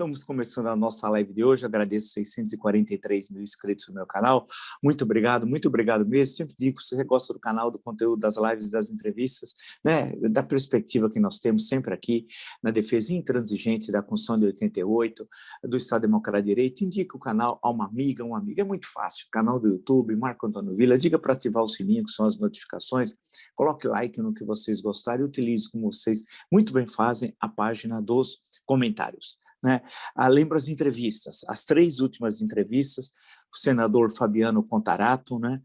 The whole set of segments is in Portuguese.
Estamos começando a nossa live de hoje. Agradeço 643 mil inscritos no meu canal. Muito obrigado mesmo. Sempre digo, se você gosta do canal, do conteúdo das lives e das entrevistas, né, da perspectiva que nós temos sempre aqui na defesa intransigente da Constituição de 88, do Estado Democrático de Direito, indique o canal a uma amiga, um amigo. É muito fácil. Canal do YouTube, Marco Antônio Villa. Diga para ativar o sininho, que são as notificações. Coloque like no que vocês gostarem e utilize, como vocês muito bem fazem, a página dos comentários. Né? Lembro as entrevistas, as 3 últimas entrevistas, o senador Fabiano Contarato, né?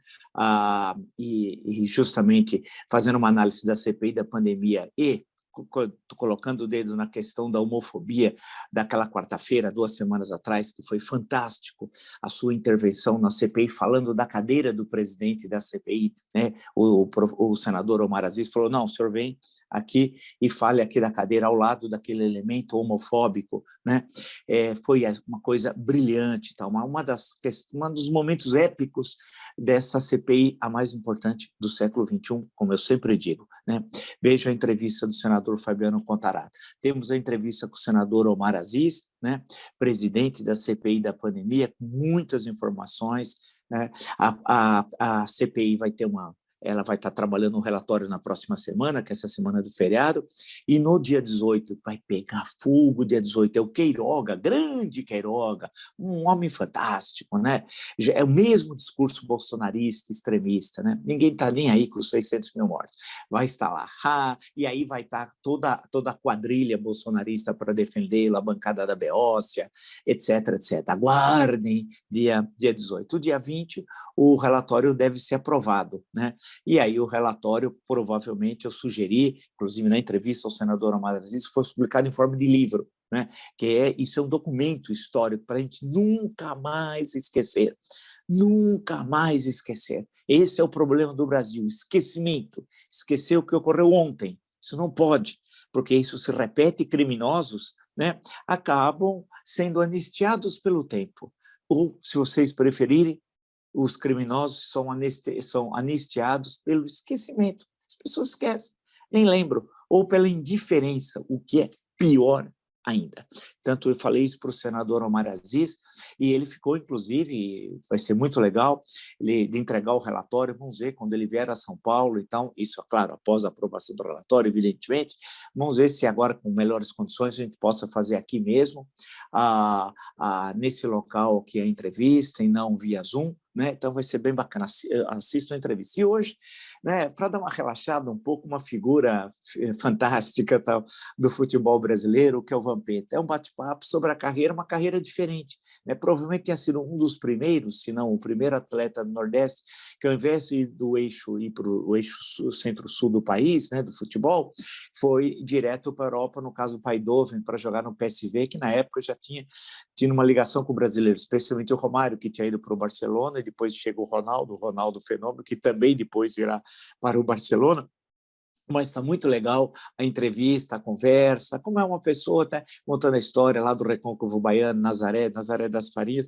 E justamente fazendo uma análise da CPI da pandemia e colocando o dedo na questão da homofobia daquela quarta-feira, 2 semanas atrás, que foi fantástico a sua intervenção na CPI, falando da cadeira do presidente da CPI, né? O senador Omar Aziz falou, não, o senhor vem aqui e fale aqui da cadeira ao lado daquele elemento homofóbico, né? Foi uma coisa brilhante, tá? Um dos momentos épicos dessa CPI, a mais importante do século XXI, como eu sempre digo, né? Veja a entrevista do senador Fabiano Contarato. Temos a entrevista com o senador Omar Aziz, né? Presidente da CPI da pandemia, com muitas informações, né? A CPI ela vai estar trabalhando um relatório na próxima semana, que é essa semana do feriado, e no dia 18 vai pegar fogo. Dia 18 é o Queiroga, grande Queiroga, um homem fantástico, né? É o mesmo discurso bolsonarista, extremista, né? Ninguém está nem aí com os 600 mil mortos. Vai estar lá, e aí vai estar toda a quadrilha bolsonarista para defendê-lo, a bancada da Beócia, etc, etc. Aguardem dia 18. Dia 20, o relatório deve ser aprovado, né? E aí o relatório, provavelmente, eu sugeri, inclusive na entrevista ao senador Omar Aziz, foi publicado em forma de livro, né? Isso é um documento histórico para a gente nunca mais esquecer. Nunca mais esquecer. Esse é o problema do Brasil, esquecimento. Esquecer o que ocorreu ontem. Isso não pode, porque isso se repete e criminosos, né, acabam sendo anistiados pelo tempo. Ou, se vocês preferirem, os criminosos são anistiados pelo esquecimento. As pessoas esquecem, nem lembram, ou pela indiferença, o que é pior ainda. Tanto eu falei isso para o senador Omar Aziz, e ele ficou, inclusive, vai ser muito legal, de entregar o relatório. Vamos ver quando ele vier a São Paulo, então, isso, claro, após a aprovação do relatório, evidentemente, vamos ver se agora, com melhores condições, a gente possa fazer aqui mesmo, nesse local que é a entrevista, e não via Zoom, né? Então vai ser bem bacana, assistam a entrevista. E hoje, né, para dar uma relaxada um pouco, uma figura fantástica, tal, do futebol brasileiro, que é o Vampeta. É um bate-papo sobre a carreira, uma carreira diferente, né? Provavelmente tenha sido um dos primeiros, se não o primeiro atleta do Nordeste, que ao invés de ir do eixo, ir para o eixo centro-sul do país, né, do futebol, foi direto para a Europa, no caso o Eindhoven, para jogar no PSV, que na época já tinha uma ligação com o brasileiro, especialmente o Romário, que tinha ido para o Barcelona, e depois chega o Ronaldo Fenômeno, que também depois irá para o Barcelona. Mas está muito legal a entrevista, a conversa, como é uma pessoa, tá contando a história lá do Recôncavo Baiano, Nazaré das Farias,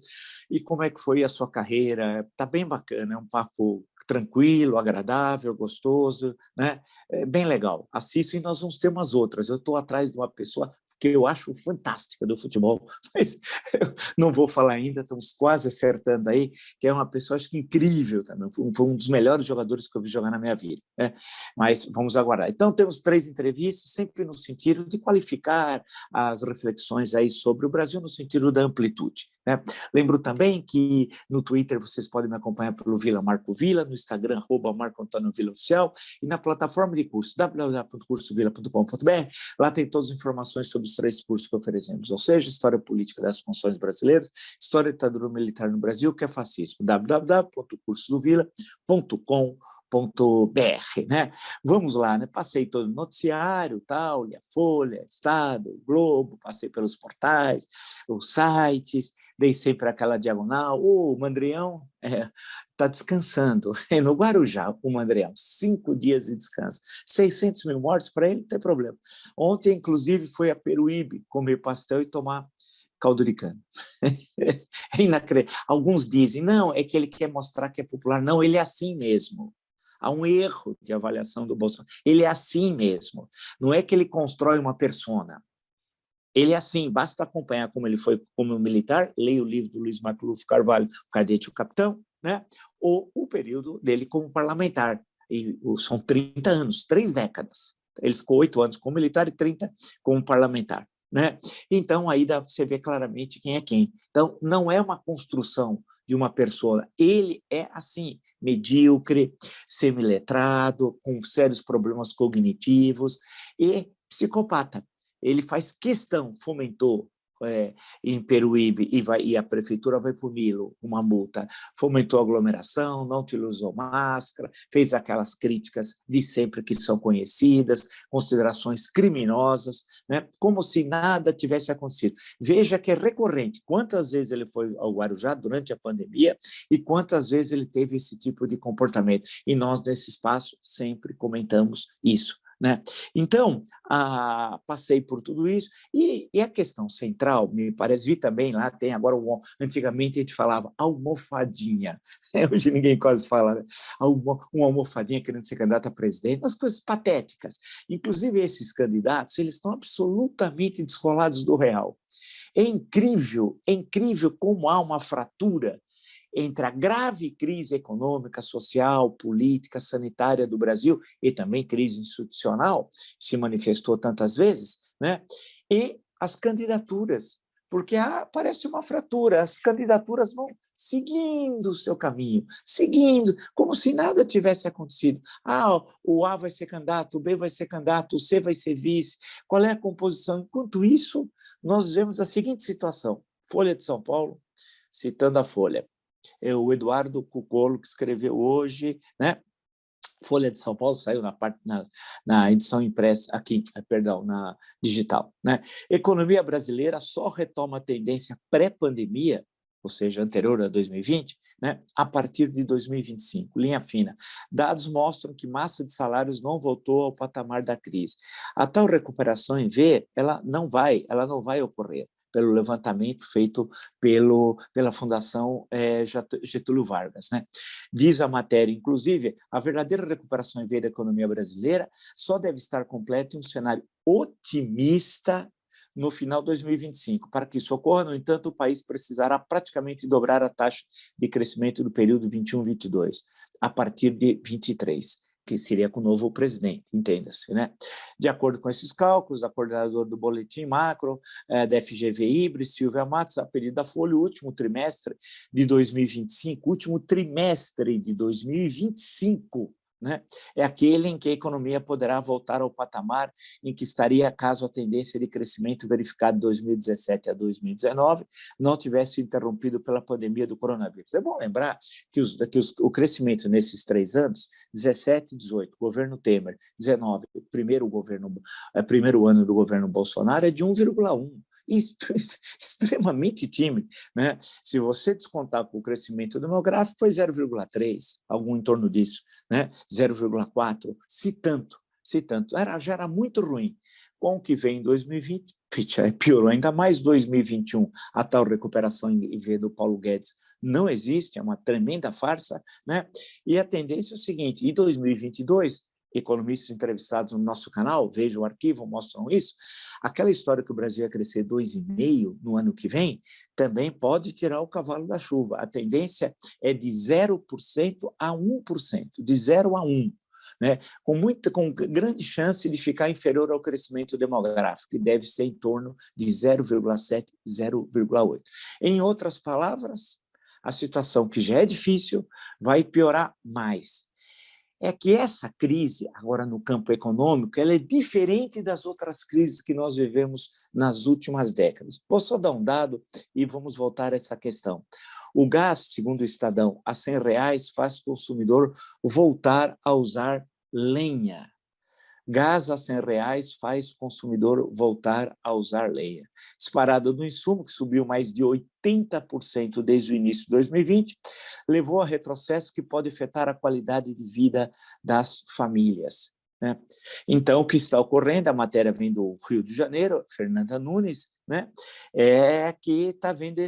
e como é que foi a sua carreira. Está bem bacana, é um papo tranquilo, agradável, gostoso, né? É bem legal. Assista, e nós vamos ter umas outras. Eu estou atrás de uma pessoa que eu acho fantástica do futebol, mas eu não vou falar ainda, estamos quase acertando aí, que é uma pessoa, acho que incrível também, foi um dos melhores jogadores que eu vi jogar na minha vida, né? Mas vamos aguardar. Então, temos 3 entrevistas, sempre no sentido de qualificar as reflexões aí sobre o Brasil, no sentido da amplitude, né? Lembro também que no Twitter vocês podem me acompanhar pelo Vila Marco Villa, no Instagram, @Marco Antônio Villa Oficial, e na plataforma de curso, www.cursovilla.com.br. Lá tem todas as informações sobre os 3 cursos que oferecemos, ou seja, História Política das Funções Brasileiras, História da Ditadura Militar no Brasil, que é fascismo, www.cursodovilla.com.br, né? Vamos lá, né? Passei todo o noticiário, tal, li a Folha, Estado, o Globo, passei pelos portais, os sites, dei sempre aquela diagonal. O Mandrião está descansando, no Guarujá, o Mandrião, 5 dias de descanso, 600 mil mortos, para ele não tem problema. Ontem, inclusive, foi a Peruíbe comer pastel e tomar caldo de cana. É inacreditável. Alguns dizem, não, é que ele quer mostrar que é popular. Não, ele é assim mesmo. Há um erro de avaliação do Bolsonaro. Ele é assim mesmo. Não é que ele constrói uma persona. Ele é assim, basta acompanhar como ele foi como militar, leia o livro do Luiz Marco Carvalho, O Cadete e o Capitão, né? Ou o período dele como parlamentar. E são 30 anos, 3 décadas. Ele ficou 8 anos como militar e 30 como parlamentar, né? Então, aí você vê claramente quem é quem. Então, não é uma construção de uma pessoa, ele é assim, medíocre, semiletrado, com sérios problemas cognitivos e psicopata. Ele faz questão, fomentou em Peruíbe e a prefeitura vai puni-lo com uma multa, fomentou aglomeração, não utilizou máscara, fez aquelas críticas de sempre que são conhecidas, considerações criminosas, né? Como se nada tivesse acontecido. Veja que é recorrente quantas vezes ele foi ao Guarujá durante a pandemia e quantas vezes ele teve esse tipo de comportamento. E nós, nesse espaço, sempre comentamos isso, né? Então, passei por tudo isso, e a questão central, me parece, vi também lá, tem agora, antigamente a gente falava almofadinha, hoje ninguém quase fala, né? Uma almofadinha querendo ser candidato a presidente, umas coisas patéticas. Inclusive, esses candidatos, eles estão absolutamente descolados do real. É incrível como há uma fratura entre a grave crise econômica, social, política, sanitária do Brasil e também crise institucional, se manifestou tantas vezes, né? E as candidaturas, porque parece uma fratura, as candidaturas vão seguindo o seu caminho, seguindo, como se nada tivesse acontecido. O A vai ser candidato, o B vai ser candidato, o C vai ser vice, qual é a composição? Enquanto isso, nós vemos a seguinte situação, Folha de São Paulo, citando a Folha, o Eduardo Cucolo, que escreveu hoje, né? Folha de São Paulo, saiu na edição impressa, aqui, perdão, na digital, né? Economia brasileira só retoma a tendência pré-pandemia, ou seja, anterior a 2020, né, a partir de 2025, linha fina. Dados mostram que massa de salários não voltou ao patamar da crise. A tal recuperação em V, ela não vai ocorrer pelo levantamento feito pela Fundação Getúlio Vargas, né? Diz a matéria, inclusive, a verdadeira recuperação em V da economia brasileira só deve estar completa em um cenário otimista no final de 2025. Para que isso ocorra, no entanto, o país precisará praticamente dobrar a taxa de crescimento do período 21-22, a partir de 23, que seria com o novo presidente, entenda-se, né? De acordo com esses cálculos, a coordenadora do Boletim Macro, da FGV Ibris, Silvia Matos, a pedido da Folha, o último trimestre de 2025, né? É aquele em que a economia poderá voltar ao patamar em que estaria caso a tendência de crescimento verificada de 2017 a 2019 não tivesse interrompido pela pandemia do coronavírus. É bom lembrar que o crescimento nesses 3 anos, 17 e 18, governo Temer, 19, primeiro ano do governo Bolsonaro, é de 1,1. Extremamente tímido, né? Se você descontar com o crescimento demográfico, foi 0,3, algo em torno disso, né? 0,4, se tanto, já era muito ruim. Com o que vem em 2020, piorou ainda mais 2021, a tal recuperação em V do Paulo Guedes não existe, é uma tremenda farsa, né? E a tendência é o seguinte, em 2022, economistas entrevistados no nosso canal, vejam o arquivo, mostram isso, aquela história que o Brasil ia crescer 2,5% no ano que vem, também pode tirar o cavalo da chuva. A tendência é de 0% a 1%, de 0 a 1%. Né? Com grande chance de ficar inferior ao crescimento demográfico, que deve ser em torno de 0,7, 0,8. Em outras palavras, a situação que já é difícil vai piorar mais. É que essa crise, agora no campo econômico, ela é diferente das outras crises que nós vivemos nas últimas décadas. Vou só dar um dado e vamos voltar a essa questão. O gás, segundo o Estadão, a R$100 faz o consumidor voltar a usar lenha. Gás a R$100 faz o consumidor voltar a usar lenha. Disparada do insumo, que subiu mais de 80% desde o início de 2020, levou a retrocesso que pode afetar a qualidade de vida das famílias, né? Então, o que está ocorrendo, a matéria vem do Rio de Janeiro, Fernanda Nunes, né, que está vendo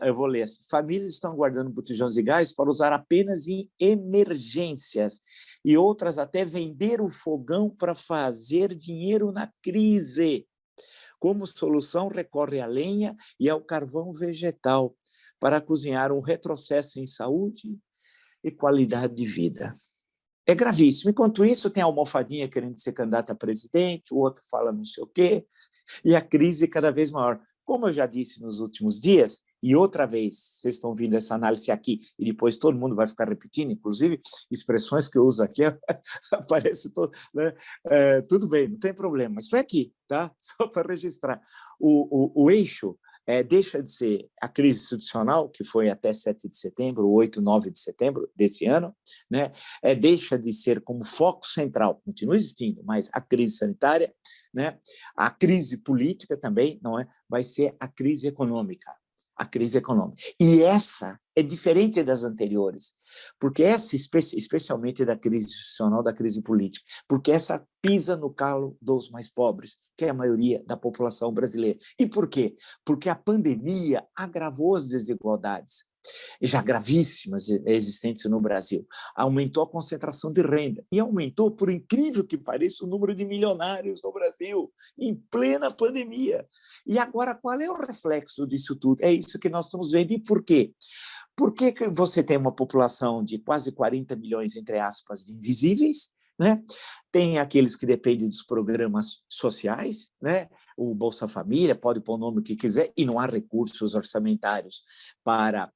eu vou ler, famílias estão guardando botijões de gás para usar apenas em emergências, e outras até vender o fogão para fazer dinheiro na crise. Como solução, recorre à lenha e ao carvão vegetal para cozinhar, um retrocesso em saúde e qualidade de vida. É gravíssimo. Enquanto isso, tem a almofadinha querendo ser candidata a presidente, o outro fala não sei o quê, e a crise cada vez maior. Como eu já disse nos últimos dias, e outra vez, vocês estão vendo essa análise aqui, e depois todo mundo vai ficar repetindo, inclusive expressões que eu uso aqui, aparece todo, né? Tudo bem, não tem problema, mas foi aqui, tá? Só para registrar. O eixo deixa de ser a crise institucional, que foi até 7 de setembro, 8, 9 de setembro desse ano, né? Deixa de ser como foco central, continua existindo, mas a crise sanitária, né? A crise política também, não é? Vai ser a crise econômica. A crise econômica. E essa é diferente das anteriores, porque essa, especialmente da crise institucional, da crise política, porque essa pisa no calo dos mais pobres, que é a maioria da população brasileira. E por quê? Porque a pandemia agravou as desigualdades, já gravíssimas existentes no Brasil. Aumentou a concentração de renda e aumentou, por incrível que pareça, o número de milionários no Brasil, em plena pandemia. E agora, qual é o reflexo disso tudo? É isso que nós estamos vendo. E por quê? Por que você tem uma população de quase 40 milhões, entre aspas, de invisíveis, né? Tem aqueles que dependem dos programas sociais, né? O Bolsa Família, pode pôr o nome que quiser, e não há recursos orçamentários para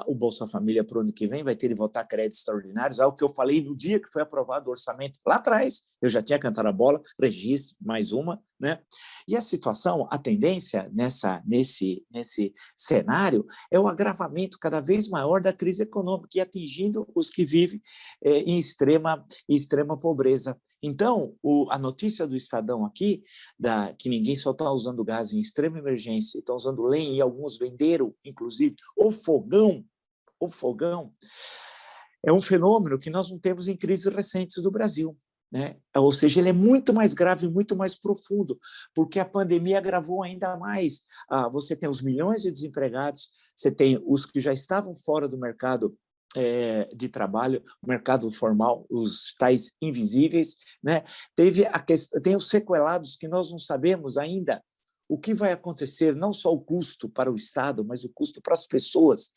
o Bolsa Família para o ano que vem, vai ter de votar créditos extraordinários, algo que eu falei no dia que foi aprovado o orçamento, lá atrás, eu já tinha cantado a bola, registre, mais uma, né? E a situação, a tendência nesse cenário é o agravamento cada vez maior da crise econômica e atingindo os que vivem em extrema pobreza. Então, a notícia do Estadão aqui, que ninguém só está usando gás em extrema emergência, estão usando lenha e alguns venderam, inclusive, o fogão, é um fenômeno que nós não temos em crises recentes do Brasil. Né? Ou seja, ele é muito mais grave, muito mais profundo, porque a pandemia agravou ainda mais. Você tem os milhões de desempregados, você tem os que já estavam fora do mercado de trabalho, o mercado formal, os tais invisíveis, né? Tem os sequelados que nós não sabemos ainda o que vai acontecer, não só o custo para o Estado, mas o custo para as pessoas,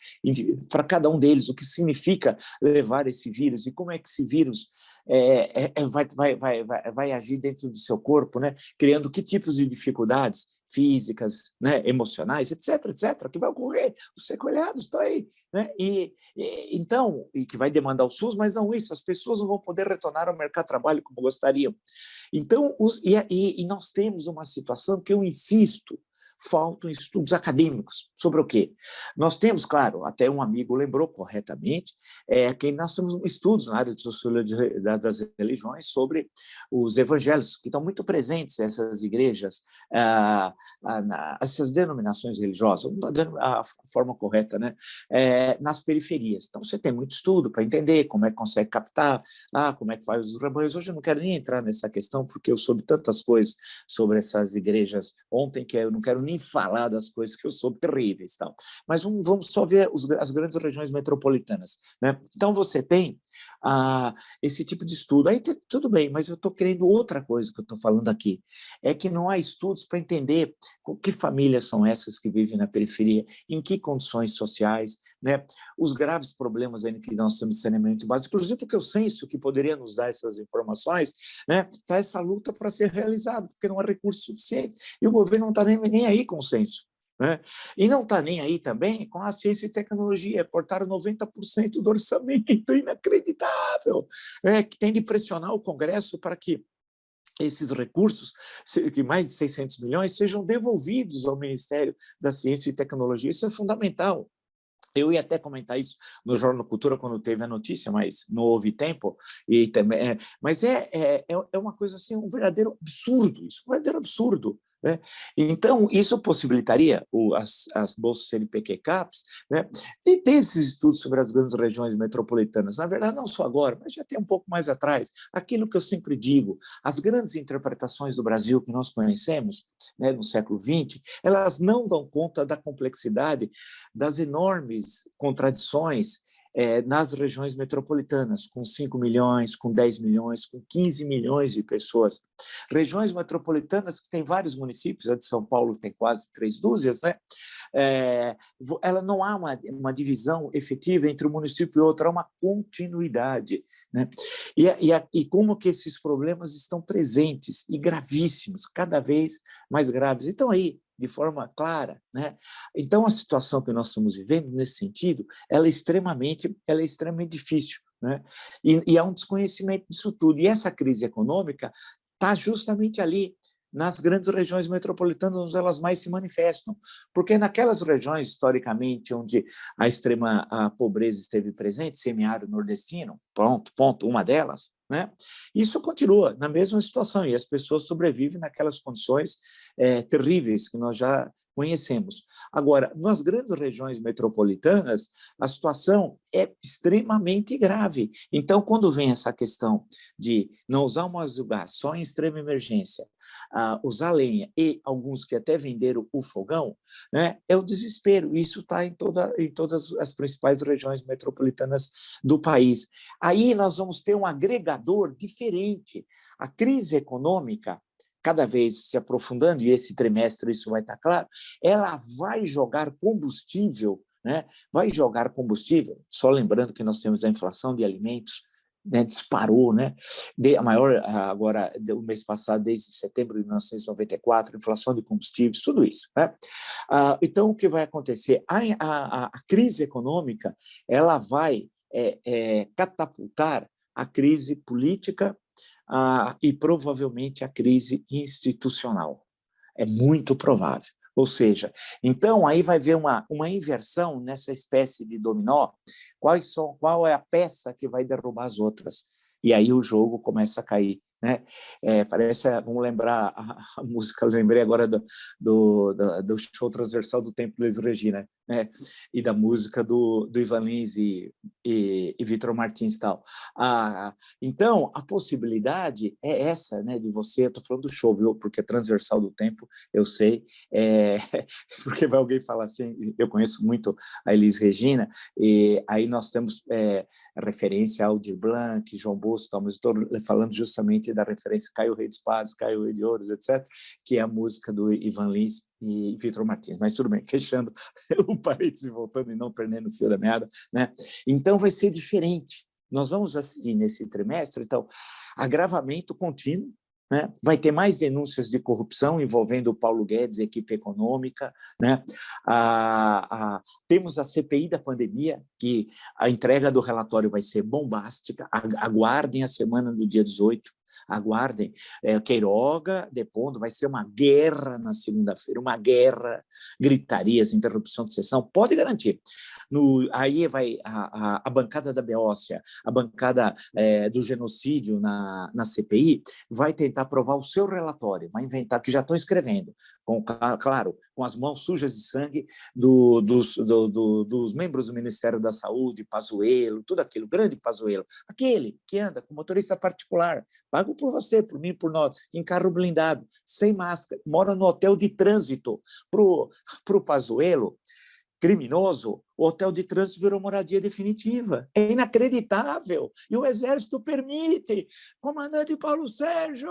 para cada um deles, o que significa levar esse vírus e como é que esse vírus vai agir dentro do seu corpo, né? Criando que tipos de dificuldades físicas, né, emocionais, etc., que vai ocorrer, os sequelados estão aí, né, então, que vai demandar o SUS, mas não isso, as pessoas não vão poder retornar ao mercado de trabalho como gostariam. Então, nós temos uma situação que eu insisto, faltam estudos acadêmicos sobre o quê? Nós temos, claro, até um amigo lembrou corretamente, que nós temos estudos na área de sociologia das religiões sobre os evangelhos, que estão muito presentes nessas igrejas, essas denominações religiosas, a forma correta, né? Nas periferias. Então, você tem muito estudo para entender como é que consegue captar, como é que faz os rebanhos. Hoje eu não quero nem entrar nessa questão, porque eu soube tantas coisas sobre essas igrejas ontem, que eu não quero nem falar das coisas que eu soube terríveis. Tal. Mas vamos só ver as grandes regiões metropolitanas. Né? Então, você tem esse tipo de estudo. Aí tudo bem, mas eu estou querendo outra coisa que eu estou falando aqui. É que não há estudos para entender que famílias são essas que vivem na periferia, em que condições sociais, né? Os graves problemas ainda que nós temos de saneamento básico, inclusive porque o censo que poderia nos dar essas informações, né? Está essa luta para ser realizado, porque não há recursos suficientes, e o governo não está nem aí com o censo. Né? E não está nem aí também com a ciência e tecnologia, cortaram 90% do orçamento, inacreditável, que tem de pressionar o Congresso para que esses recursos, que mais de 600 milhões, sejam devolvidos ao Ministério da Ciência e Tecnologia. Isso é fundamental. Eu ia até comentar isso no Jornal Cultura quando teve a notícia, mas não houve tempo. Mas é uma coisa assim, um verdadeiro absurdo isso, um verdadeiro absurdo. né? Então, isso possibilitaria as bolsas CNPq-CAPES, né? E ter esses estudos sobre as grandes regiões metropolitanas, na verdade, não só agora, mas já tem um pouco mais atrás, aquilo que eu sempre digo, as grandes interpretações do Brasil que nós conhecemos, né, no século XX, elas não dão conta da complexidade das enormes contradições nas regiões metropolitanas, com 5 milhões, com 10 milhões, com 15 milhões de pessoas. Regiões metropolitanas que têm vários municípios, a de São Paulo tem quase 3 dúzias, né? Ela não há uma divisão efetiva entre um município e outro, há uma continuidade, né? E como que esses problemas estão presentes e gravíssimos, cada vez mais graves. Então, aí, de forma clara, né? Então, a situação que nós estamos vivendo, nesse sentido, ela é extremamente difícil, né? E há um desconhecimento disso tudo. E essa crise econômica está justamente ali, nas grandes regiões metropolitanas, onde elas mais se manifestam. Porque naquelas regiões, historicamente, onde a pobreza esteve presente, semiárido nordestino, ponto, uma delas, né? Isso continua na mesma situação, e as pessoas sobrevivem naquelas condições terríveis que nós já conhecemos. Agora, nas grandes regiões metropolitanas, a situação é extremamente grave. Então, quando vem essa questão de não usar mais o gás só em extrema emergência, usar lenha e alguns que até venderam o fogão, né, é o desespero. Isso está em todas as principais regiões metropolitanas do país. Aí nós vamos ter um agregador diferente. A crise econômica, cada vez se aprofundando, e esse trimestre isso vai estar claro, ela vai jogar combustível, né? Vai jogar combustível, só lembrando que nós temos a inflação de alimentos, né, disparou, né? A maior, agora, o mês passado, desde setembro de 1994, inflação de combustíveis, tudo isso, né? Então, o que vai acontecer? A crise econômica, ela vai catapultar a crise política e provavelmente a crise institucional. É muito provável. Ou seja, então aí vai haver uma inversão nessa espécie de dominó. Qual é a peça que vai derrubar as outras? E aí o jogo começa a cair, né? Vamos lembrar a música, eu lembrei agora do show transversal do Templo de Elis Regina, né? E da música do Ivan Lins e Vitor Martins e tal. Então, a possibilidade é essa, né? De você, eu estou falando do show, viu? Porque é transversal do tempo, eu sei, porque vai alguém falar assim, eu conheço muito a Elis Regina, e aí nós temos referência ao Aldir Blanc, João Bosco, tal, mas estou falando justamente da referência Caio Rei de Espadas, Caio Rei de Ouros, etc., que é a música do Ivan Lins e Vitor Martins. Mas tudo bem, fechando o parênteses e voltando e não perdendo o fio da meada, né? Então vai ser diferente. Nós vamos assistir nesse trimestre, então, agravamento contínuo, né? Vai ter mais denúncias de corrupção envolvendo o Paulo Guedes, equipe econômica, né? Temos a CPI da pandemia, que a entrega do relatório vai ser bombástica, aguardem a semana do dia 18, aguardem, Queiroga depondo, vai ser uma guerra na segunda-feira, uma guerra, gritarias, interrupção de sessão, pode garantir. Aí vai a bancada da Beócia, a bancada do genocídio na CPI, vai tentar aprovar o seu relatório, vai inventar, que já estão escrevendo, claro, com as mãos sujas de sangue dos membros do Ministério da Saúde, Pazuello, tudo aquilo, grande Pazuello, aquele que anda com motorista particular, pago por você, por mim, por nós, em carro blindado, sem máscara, mora no hotel de trânsito. Para o Pazuello, criminoso, o hotel de trânsito virou moradia definitiva. É inacreditável. E o Exército permite. Comandante Paulo Sérgio,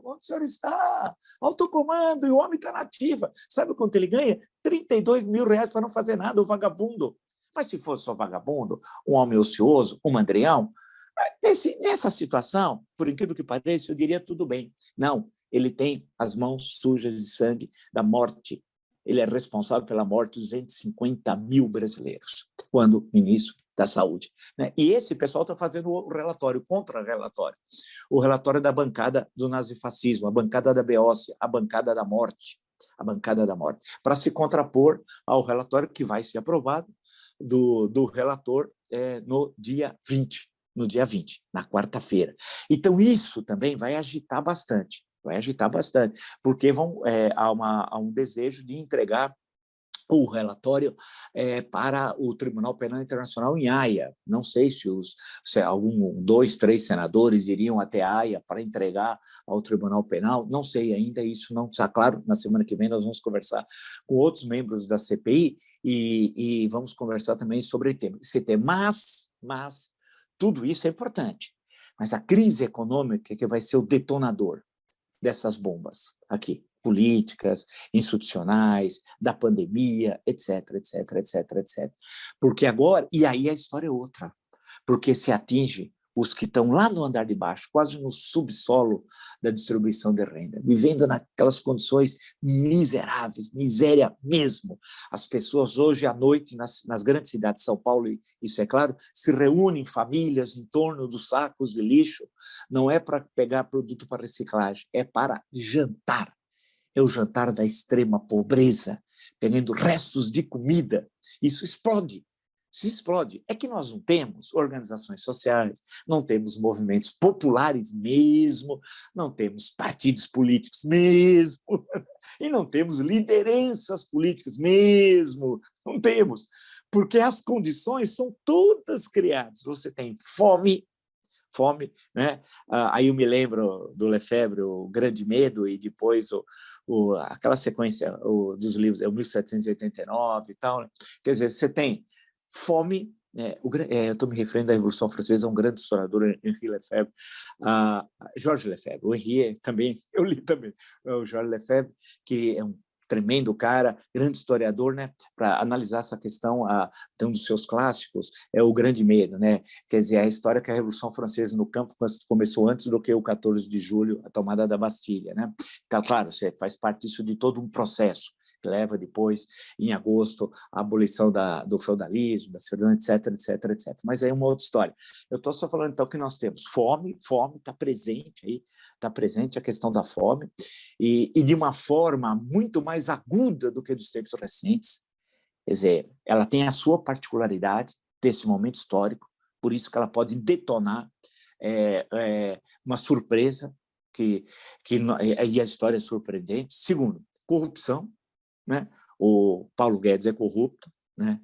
onde o senhor está? Alto comando, e o homem está na ativa. Sabe quanto ele ganha? R$32 mil para não fazer nada, o vagabundo. Mas se fosse só vagabundo, um homem ocioso, um mandrião, nessa situação, por incrível que pareça, eu diria tudo bem. Não, ele tem as mãos sujas de sangue da morte. Ele é responsável pela morte de 250 mil brasileiros, quando ministro da Saúde, né? E esse pessoal está fazendo o relatório, contra-relatório, o relatório da bancada do nazifascismo, a bancada da Beócia, a bancada da morte, para se contrapor ao relatório que vai ser aprovado do relator no dia 20, na quarta-feira. Então, isso também vai agitar bastante. vai agitar bastante, porque há um desejo de entregar o relatório para o Tribunal Penal Internacional em Haia. Não sei se dois, três senadores iriam até Haia para entregar ao Tribunal Penal, não sei ainda, isso não está claro. Na semana que vem nós vamos conversar com outros membros da CPI e vamos conversar também sobre esse tema. Mas tudo isso é importante. Mas a crise econômica que vai ser o detonador dessas bombas aqui, políticas, institucionais, da pandemia, etc, etc, etc, etc. Porque agora, e aí a história é outra, porque se atinge os que estão lá no andar de baixo, quase no subsolo da distribuição de renda, vivendo naquelas condições miseráveis, miséria mesmo. As pessoas hoje à noite, nas grandes cidades de São Paulo, isso é claro, se reúnem famílias em torno dos sacos de lixo, não é para pegar produto para reciclagem, é para jantar. É o jantar da extrema pobreza, pegando restos de comida. Isso explode. Isso explode. É que nós não temos organizações sociais, não temos movimentos populares mesmo, não temos partidos políticos mesmo, e não temos lideranças políticas mesmo. Não temos. Porque as condições são todas criadas. Você tem fome, né? Aí eu me lembro do Lefebvre, O Grande Medo, e depois aquela sequência dos livros, é o 1789 e tal, né? Quer dizer, você tem fome, né? Eu estou me referindo à Revolução Francesa, um grande historiador, Henri Lefebvre, Georges Lefebvre, o Henri também, eu li também, o Georges Lefebvre, que é um tremendo cara, grande historiador, né, para analisar essa questão, de um dos seus clássicos, é O Grande Medo, né, quer dizer, a história que a Revolução Francesa no campo começou antes do que o 14 de julho, a tomada da Bastilha, né, então, claro, você faz parte disso de todo um processo, que leva depois, em agosto, a abolição do feudalismo, da servidão, etc, etc, etc, mas aí é uma outra história. Eu estou só falando, então, que nós temos fome está presente aí, está presente a questão da fome, e de uma forma muito mais aguda do que dos tempos recentes. Quer dizer, ela tem a sua particularidade desse momento histórico, por isso que ela pode detonar uma surpresa, e a história é surpreendente. Segundo, corrupção, né? O Paulo Guedes é corrupto, né?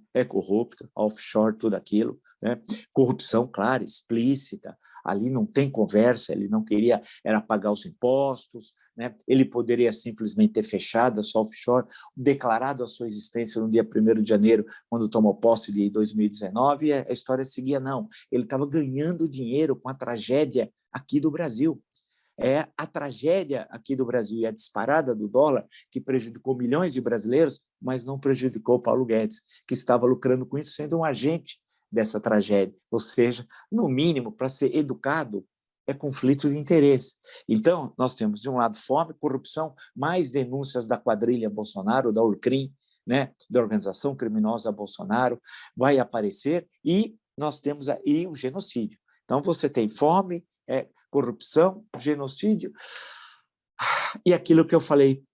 Offshore, tudo aquilo, né? Corrupção, claro, explícita, ali não tem conversa, ele não queria, era pagar os impostos, né? Ele poderia simplesmente ter fechado a sua offshore, declarado a sua existência no dia 1º de janeiro, quando tomou posse de 2019, e a história seguia, não, ele estava ganhando dinheiro com a tragédia aqui do Brasil. É a tragédia aqui do Brasil e a disparada do dólar que prejudicou milhões de brasileiros, mas não prejudicou Paulo Guedes, que estava lucrando com isso, sendo um agente dessa tragédia. Ou seja, no mínimo, para ser educado, é conflito de interesse. Então, nós temos, de um lado, fome, corrupção, mais denúncias da quadrilha Bolsonaro, da Urcrim, né, da organização criminosa Bolsonaro, vai aparecer, e nós temos aí o genocídio. Então, você tem fome, corrupção, genocídio, e aquilo que eu falei,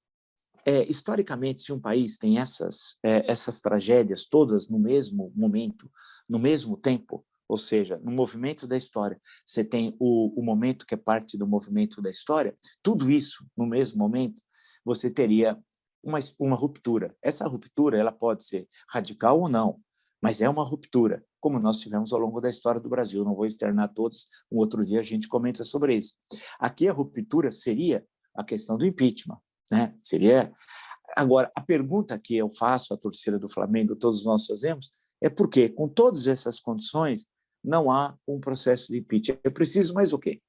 historicamente, se um país tem essas tragédias todas no mesmo momento, no mesmo tempo, ou seja, no movimento da história, você tem o momento que é parte do movimento da história, tudo isso no mesmo momento, você teria uma ruptura. Essa ruptura ela pode ser radical ou não, mas é uma ruptura, como nós tivemos ao longo da história do Brasil. Não vou externar todos, um outro dia a gente comenta sobre isso. Aqui a ruptura seria a questão do impeachment, né? Seria. Agora, a pergunta que eu faço à torcida do Flamengo, todos nós fazemos, é por que, com todas essas condições, não há um processo de impeachment? É preciso mais o quê?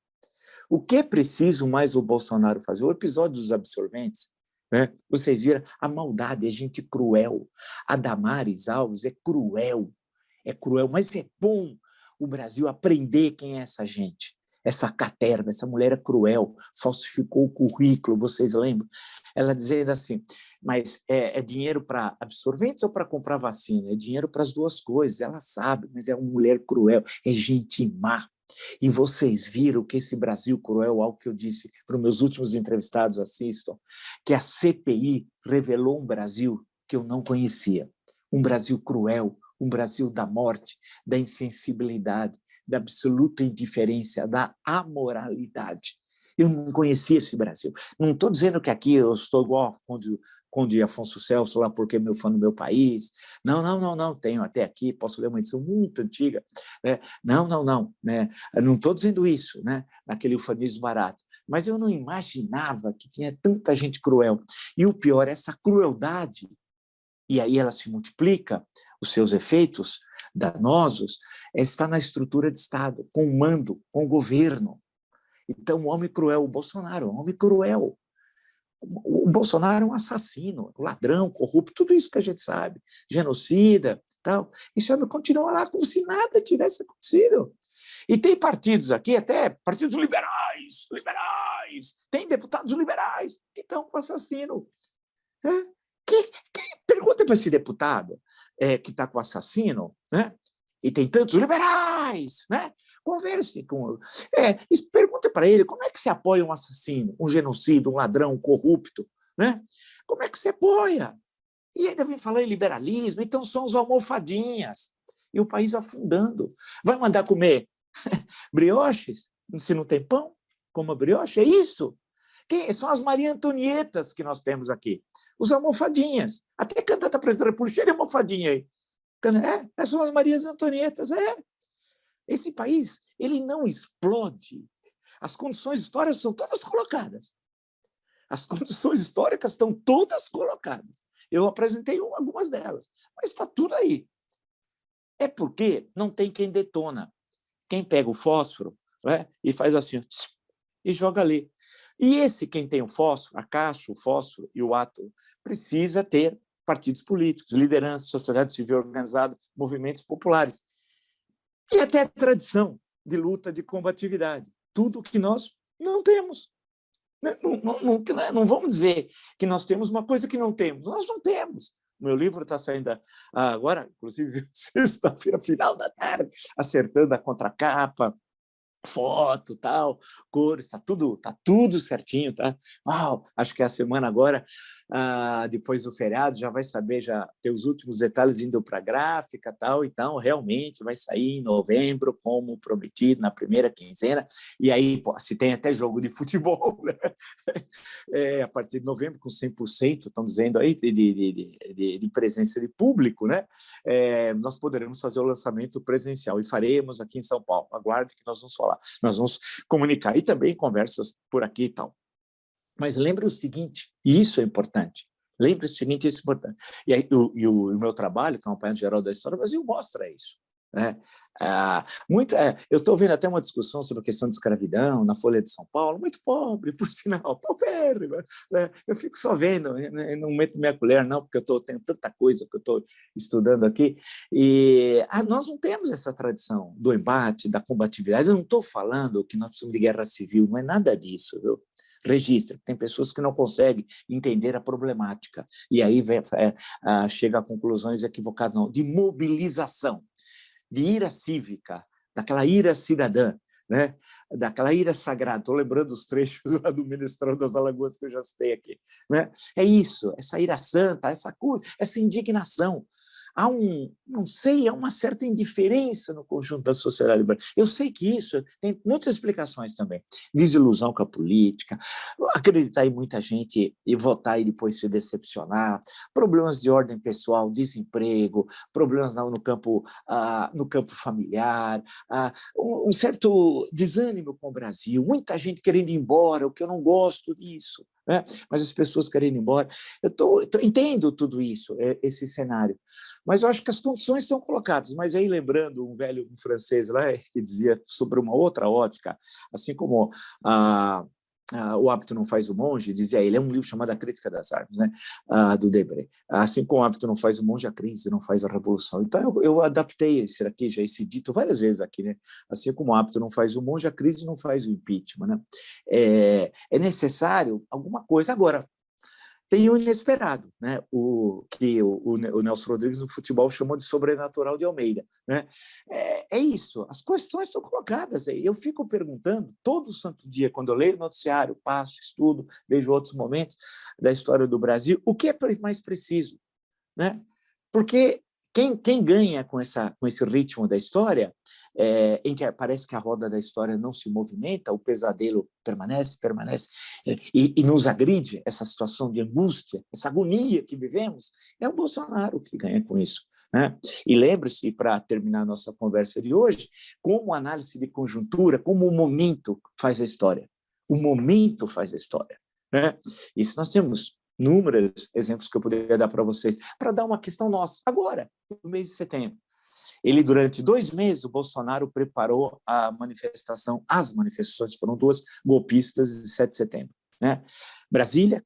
O que é preciso mais o Bolsonaro fazer? O episódio dos absorventes, né? Vocês viram, a maldade, é gente cruel. A Damares Alves é cruel, mas é bom o Brasil aprender quem é essa gente. Essa caterva, essa mulher é cruel, falsificou o currículo, vocês lembram? Ela dizendo assim, mas é dinheiro para absorventes ou para comprar vacina? É dinheiro para as duas coisas, ela sabe, mas é uma mulher cruel, é gente má. E vocês viram que esse Brasil cruel, algo que eu disse para os meus últimos entrevistados, assistam, que a CPI revelou um Brasil que eu não conhecia. Um Brasil cruel, um Brasil da morte, da insensibilidade, da absoluta indiferença, da amoralidade. Eu não conhecia esse Brasil. Não estou dizendo que aqui eu estou igual Conde Afonso Celso, lá porque meu fã no meu país. Não, não, não, não. Tenho até aqui, posso ler uma edição muito antiga. Né? Não, não, não. Né? Eu não estou dizendo isso, né? Naquele ufanismo barato. Mas eu não imaginava que tinha tanta gente cruel. E o pior, essa crueldade, e aí ela se multiplica, os seus efeitos danosos, está na estrutura de Estado, com o mando, com o governo. Então, o homem cruel, o Bolsonaro, é um homem cruel. O Bolsonaro é um assassino, um ladrão, corrupto, tudo isso que a gente sabe, genocida, tal. Esse homem continua lá como se nada tivesse acontecido. E tem partidos aqui, até partidos liberais, tem deputados liberais que estão com assassino. Né? Pergunta para esse deputado que está com assassino, né? E tem tantos liberais, né? Converse com... pergunta para ele como é que se apoia um assassino, um genocida, um ladrão, um corrupto, né? Como é que se apoia? E ainda vem falar em liberalismo, então são os almofadinhas. E o país afundando. Vai mandar comer brioches? Se não tem pão, coma brioche? É isso? São as Maria Antonietas que nós temos aqui. Os almofadinhas. Até candidata a presidente da República, cheia de almofadinha aí. São as Marias Antonietas. Esse país, ele não explode. As condições históricas são todas colocadas. As condições históricas estão todas colocadas. Eu apresentei algumas delas, mas está tudo aí. É porque não tem quem detona. Quem pega o fósforo, né, e faz assim, e joga ali. E quem tem o fósforo, a caixa, o fósforo e o átomo, precisa ter partidos políticos, lideranças, sociedade civil organizada, movimentos populares. E até tradição de luta, de combatividade. Tudo que nós não temos. Não vamos dizer que nós temos uma coisa que não temos. Nós não temos. O meu livro está saindo agora, inclusive, sexta-feira, final da tarde, acertando a contracapa, foto, tal, cores, tá tudo certinho, tá? Uau, acho que a semana agora, depois do feriado, já vai saber, já ter os últimos detalhes indo para a gráfica, tal, então realmente vai sair em novembro, como prometido, na primeira quinzena, e aí, pô, se tem até jogo de futebol, né? A partir de novembro, com 100%, estão dizendo aí, de presença de público, né? Nós poderemos fazer o lançamento presencial, e faremos aqui em São Paulo. Aguarde que nós vamos falar. Nós vamos comunicar, e também conversas por aqui e tal. Mas lembre o seguinte, e isso é importante, lembre o seguinte, isso é importante. E aí, o meu trabalho, que é um apanhado geral da história do Brasil, mostra isso. Né? Eu estou vendo até uma discussão sobre a questão de escravidão na Folha de São Paulo, muito pobre, por sinal, paupérrimo, né? Eu fico só vendo, não meto minha colher, não, porque tenho tanta coisa que eu estou estudando aqui, e nós não temos essa tradição do embate, da combatividade. Eu não estou falando que nós precisamos de guerra civil, não é nada disso, viu? Registra, tem pessoas que não conseguem entender a problemática, e aí chega a conclusões equivocadas, não, de mobilização, de ira cívica, daquela ira cidadã, né? Daquela ira sagrada. Estou lembrando os trechos lá do Menestrão das Alagoas que eu já citei aqui. Né? É isso, essa ira santa, essa indignação. Não sei, há uma certa indiferença no conjunto da sociedade brasileira. Eu sei que isso tem muitas explicações também. Desilusão com a política, acreditar em muita gente e votar e depois se decepcionar, problemas de ordem pessoal, desemprego, problemas no campo familiar, um certo desânimo com o Brasil, muita gente querendo ir embora, o que eu não gosto disso. Né? Mas as pessoas querem ir embora. Eu entendo tudo isso, esse cenário, mas eu acho que as condições estão colocadas. Mas aí, lembrando um francês lá, que dizia sobre uma outra ótica, assim como O Hábito Não Faz o Monge, dizia ele, é um livro chamado A Crítica das Armas, né? Do Debré. Assim como O Hábito Não Faz o Monge, a crise não faz a revolução. Então, eu adaptei esse dito várias vezes aqui, né? Assim como o hábito não faz o monge, a crise não faz o impeachment, né? É necessário alguma coisa. Agora, tem o inesperado, né? Que o Nelson Rodrigues no futebol chamou de sobrenatural de Almeida. Né? Isso, as questões estão colocadas aí. Eu fico perguntando todo santo dia, quando eu leio o noticiário, passo, estudo, vejo outros momentos da história do Brasil, o que é mais preciso? Né? Porque Quem ganha com esse ritmo da história, em que parece que a roda da história não se movimenta, o pesadelo permanece, e nos agride, essa situação de angústia, essa agonia que vivemos, é o Bolsonaro que ganha com isso, né? E lembre-se, para terminar a nossa conversa de hoje, como a análise de conjuntura, como o momento faz a história. O momento faz a história, né? Isso nós temos inúmeros exemplos que eu poderia dar para vocês, para dar uma questão nossa, agora, no mês de setembro. Ele, durante 2 meses, o Bolsonaro preparou as manifestações foram 2 golpistas de 7 de setembro, né? Brasília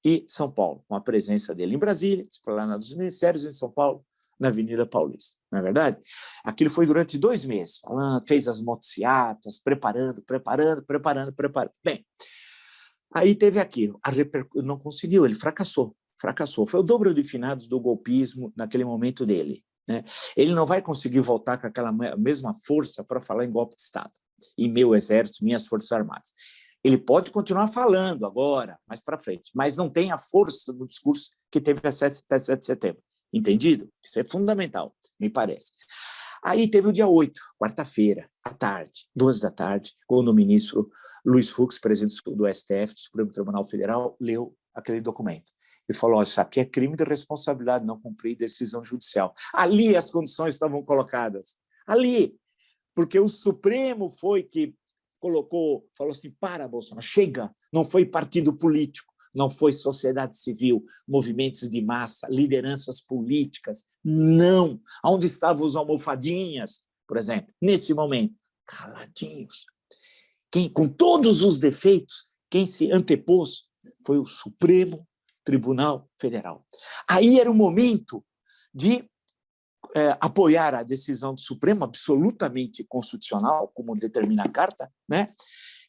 e São Paulo, com a presença dele em Brasília, Esplanada dos Ministérios, em São Paulo, na Avenida Paulista, não é verdade? Aquilo foi durante 2 meses, falando, fez as motociatas, preparando. Bem, aí teve aquilo, não conseguiu, ele fracassou. Foi o dobro de finados do golpismo naquele momento dele, né? Ele não vai conseguir voltar com aquela mesma força para falar em golpe de Estado, em meu exército, minhas forças armadas. Ele pode continuar falando agora, mais para frente, mas não tem a força do discurso que teve até 7 de setembro. Entendido? Isso é fundamental, me parece. Aí teve o dia 8, quarta-feira, à tarde, 2 da tarde, quando o ministro Luiz Fux, presidente do STF, do Supremo Tribunal Federal, leu aquele documento. Ele falou, isso aqui é crime de responsabilidade, não cumprir decisão judicial. Ali as condições estavam colocadas. Ali, porque o Supremo foi que falou assim, para, Bolsonaro, chega, não foi partido político, não foi sociedade civil, movimentos de massa, lideranças políticas, não. Onde estavam os almofadinhas, por exemplo, nesse momento? Caladinhos. Com todos os defeitos, quem se antepôs foi o Supremo Tribunal Federal. Aí era o momento de apoiar a decisão do Supremo, absolutamente constitucional, como determina a carta, né?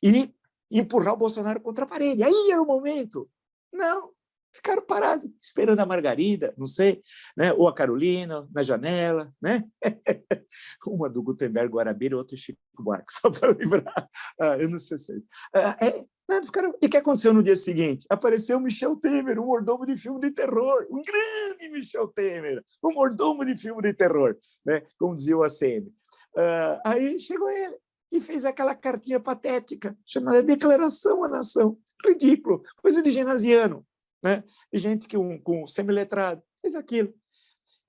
E empurrar o Bolsonaro contra a parede. Aí era o momento. Não, ficaram parados, esperando a Margarida, não sei, né? Ou a Carolina, na janela, né? Uma do Gutenberg Guarabira, outra Chico Buarque, só para lembrar. Eu não sei se... E o que aconteceu no dia seguinte? Apareceu o Michel Temer, um mordomo de filme de terror, um grande Michel Temer, um mordomo de filme de terror, né? Como dizia o ACM. Aí chegou ele e fez aquela cartinha patética, chamada Declaração à Nação. Ridículo, coisa de ginasiano, né? De gente com semi-letrado, fez aquilo.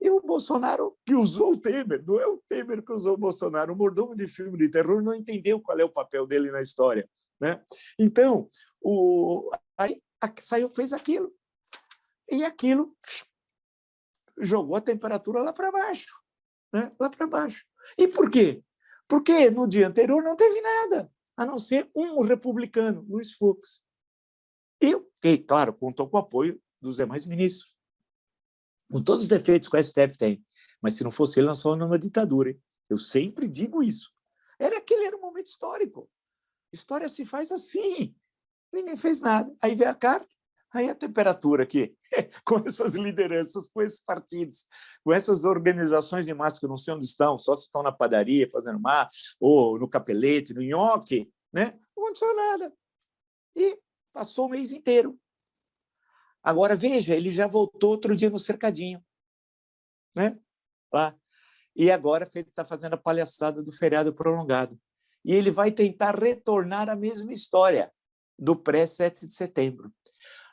E o Bolsonaro, que usou o Temer, não é o Temer que usou o Bolsonaro, o mordomo de filme de terror não entendeu qual é o papel dele na história, né? Então, aí saiu, fez aquilo. E aquilo jogou a temperatura lá para baixo, né? Lá para baixo. E por quê? Porque no dia anterior não teve nada, a não ser um republicano, Luiz Fux. E, claro, contou com o apoio dos demais ministros, com todos os defeitos que o STF tem. Mas se não fosse ele, nós estávamos numa ditadura. Hein? Eu sempre digo isso. Aquele era um momento histórico. História se faz assim. Ninguém fez nada. Aí veio a carta, aí a temperatura aqui, com essas lideranças, com esses partidos, com essas organizações de massa que eu não sei onde estão, só se estão na padaria fazendo massa, ou no capelete, no nhoque, né? Não aconteceu nada. E passou o mês inteiro. Agora, veja, ele já voltou outro dia no cercadinho, né? Lá. E agora está fazendo a palhaçada do feriado prolongado. E ele vai tentar retornar à mesma história do pré-7 de setembro.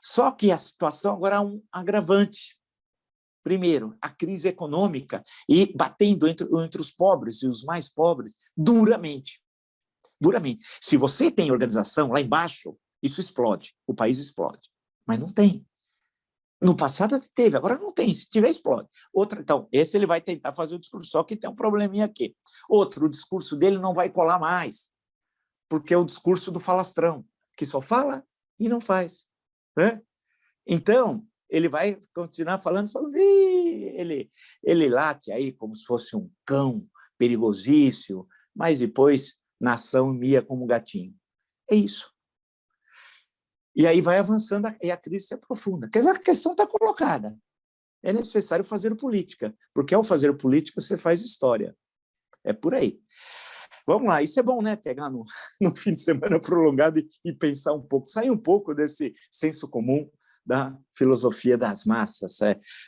Só que a situação agora é um agravante. Primeiro, a crise econômica e batendo entre os pobres e os mais pobres duramente. Duramente. Se você tem organização lá embaixo, isso explode, o país explode. Mas não tem. No passado teve, agora não tem. Se tiver, explode. Então, esse ele vai tentar fazer o discurso, só que tem um probleminha aqui. Outro, o discurso dele não vai colar mais, porque é o discurso do falastrão, que só fala e não faz. Né? Então, ele vai continuar falando, e ele late aí como se fosse um cão perigosíssimo, mas depois, na ação, mia como gatinho. É isso. E aí vai avançando e a crise se aprofunda. Quer dizer, a questão está colocada. É necessário fazer política, porque ao fazer política você faz história. É por aí. Vamos lá, isso é bom, né? Pegar no fim de semana prolongado e pensar um pouco, sair um pouco desse senso comum, da filosofia das massas.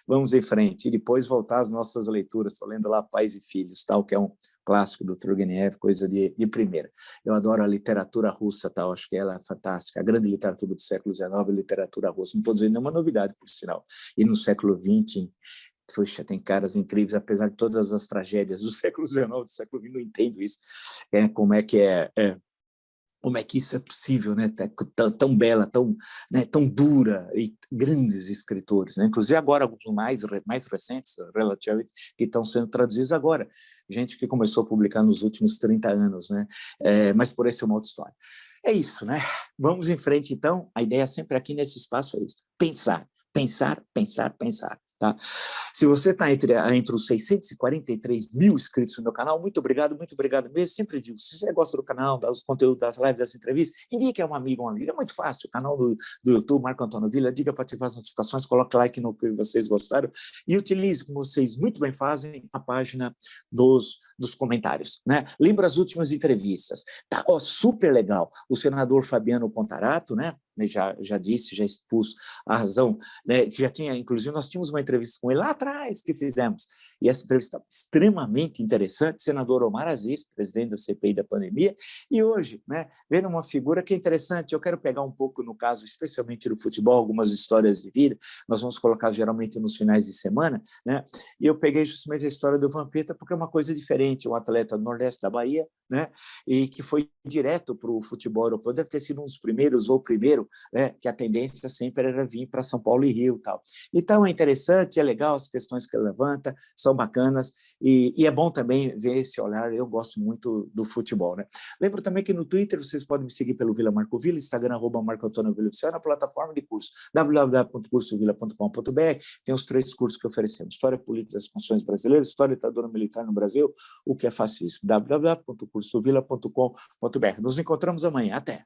Vamos em frente. E depois voltar às nossas leituras. Estou lendo lá Pais e Filhos, tal, que é um clássico do Turgenev, coisa de primeira. Eu adoro a literatura russa, tal, acho que ela é fantástica. A grande literatura do século XIX é literatura russa. Não estou dizendo nenhuma novidade, por sinal. E no século XX, puxa, tem caras incríveis, apesar de todas as tragédias do século XIX, do século XX, não entendo isso. Como é que isso é possível, né? Tão bela, tão dura, e grandes escritores, né? Inclusive agora alguns mais recentes, relativamente, que estão sendo traduzidos agora, gente que começou a publicar nos últimos 30 anos, né? Mas por esse é uma outra história. É isso, né? Vamos em frente, então. A ideia sempre aqui nesse espaço é isso: pensar, pensar, pensar, pensar. Tá? Se você está entre os 643 mil inscritos no meu canal, muito obrigado mesmo. Sempre digo, se você gosta do canal, dos conteúdos das lives, das entrevistas, indique a um amigo, uma amiga. É muito fácil. O canal do YouTube, Marco Antônio Villa, diga para ativar as notificações, coloque like no que vocês gostaram e utilize, como vocês muito bem fazem, a página dos comentários. Né? Lembra as últimas entrevistas. Tá, super legal. O senador Fabiano Contarato, né? Já disse, já expus a razão, né, que já tinha, inclusive nós tínhamos uma entrevista com ele lá atrás que fizemos, e essa entrevista estava extremamente interessante, senador Omar Aziz, presidente da CPI da pandemia, e hoje, né, vendo uma figura que é interessante, eu quero pegar um pouco no caso, especialmente do futebol, algumas histórias de vida, nós vamos colocar geralmente nos finais de semana, né, e eu peguei justamente a história do Vampeta, porque é uma coisa diferente, um atleta do Nordeste da Bahia, né, e que foi direto para o futebol europeu, deve ter sido um dos primeiros, ou o primeiro, né, que a tendência sempre era vir para São Paulo e Rio. Tal. Então, é interessante, é legal, as questões que ele levanta são bacanas, e é bom também ver esse olhar, eu gosto muito do futebol. Né? Lembro também que no Twitter vocês podem me seguir pelo Vila Marco Villa, Instagram, @Marco Antônio Villa Oficial, na plataforma de curso, www.cursovilla.com.br, tem os 3 cursos que oferecemos: História Política das Funções Brasileiras, História da Ditadura Militar no Brasil, o que é facílimo, www.cursovilla.com.br. Nos encontramos amanhã. Até!